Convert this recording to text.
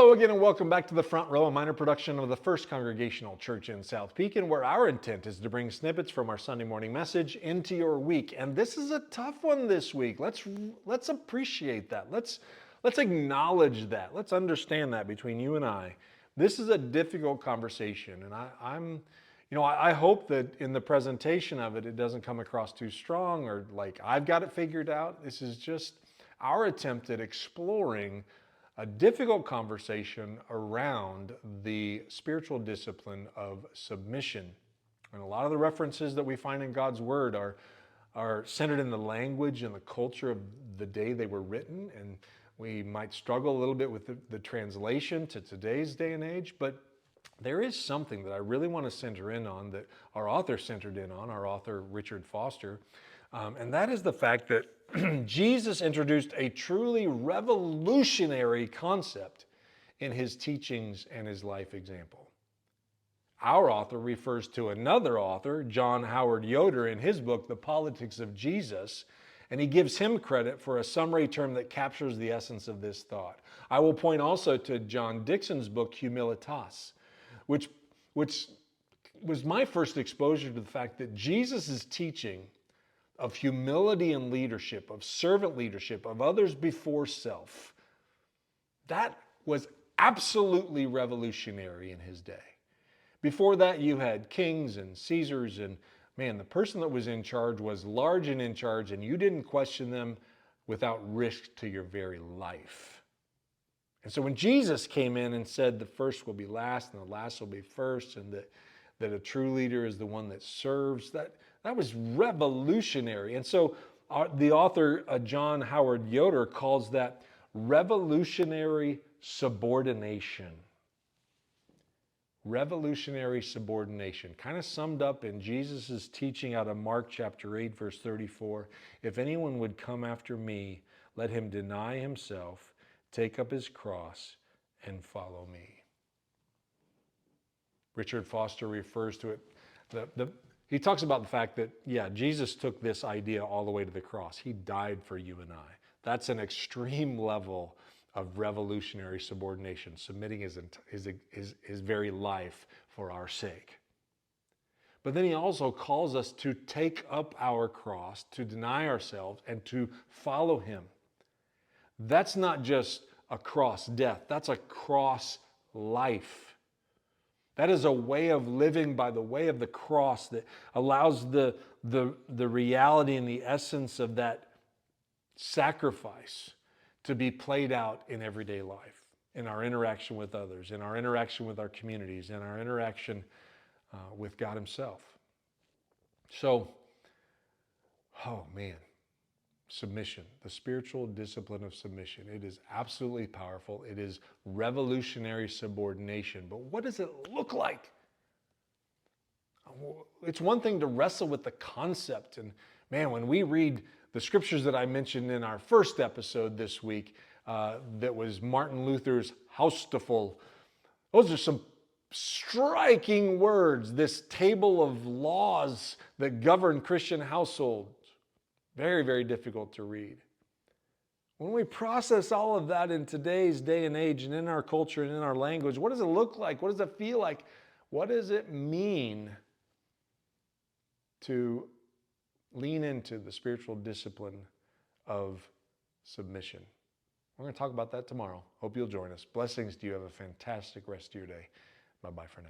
Hello again and welcome back to The Front Row, a minor production of the First Congregational Church in South Pekin, where our intent is to bring snippets from our Sunday morning message into your week. And this is a tough one this week. Let's appreciate that. Let's acknowledge that. Let's understand that between you and I. This is a difficult conversation, and I hope that in the presentation of it, it doesn't come across too strong or like I've got it figured out. This is just our attempt at exploring a difficult conversation around the spiritual discipline of submission. And a lot of the references that we find in God's Word are centered in the language and the culture of the day they were written. And we might struggle a little bit with the translation to today's day and age, but there is something that I really want to center in on that our author centered in on, our author Richard Foster, and that is the fact that Jesus introduced a truly revolutionary concept in his teachings and his life example. Our author refers to another author, John Howard Yoder, in his book, The Politics of Jesus, and he gives him credit for a summary term that captures the essence of this thought. I will point also to John Dixon's book, Humilitas, which was my first exposure to the fact that Jesus' teaching of humility and leadership, of servant leadership, of others before self, that was absolutely revolutionary in his day. Before that, you had kings and Caesars, and man, the person that was in charge was large and in charge, and you didn't question them without risk to your very life. And so when Jesus came in and said the first will be last and the last will be first, and that a true leader is the one that serves, that was revolutionary. And so the author, John Howard Yoder, calls that revolutionary subordination. Revolutionary subordination, kind of summed up in Jesus' teaching out of Mark chapter 8, verse 34. If anyone would come after me, let him deny himself, take up his cross, and follow me. Richard Foster refers to it, he talks about the fact that, Jesus took this idea all the way to the cross. He died for you and I. That's an extreme level of revolutionary subordination, submitting his very life for our sake. But then he also calls us to take up our cross, to deny ourselves, and to follow him. That's not just a cross death, that's a cross life. That is a way of living by the way of the cross that allows the reality and the essence of that sacrifice to be played out in everyday life, in our interaction with others, in our interaction with our communities, in our interaction with God himself. So, oh man, submission, the spiritual discipline of submission. It is absolutely powerful. It is revolutionary subordination. But what does it look like? It's one thing to wrestle with the concept. And man, when we read the scriptures that I mentioned in our first episode this week, that was Martin Luther's Haustafel, those are some striking words. This table of laws that govern Christian households. Very, very difficult to read. When we process all of that in today's day and age and in our culture and in our language, what does it look like? What does it feel like? What does it mean to lean into the spiritual discipline of submission? We're going to talk about that tomorrow. Hope you'll join us. Blessings to you. Have a fantastic rest of your day. Bye-bye for now.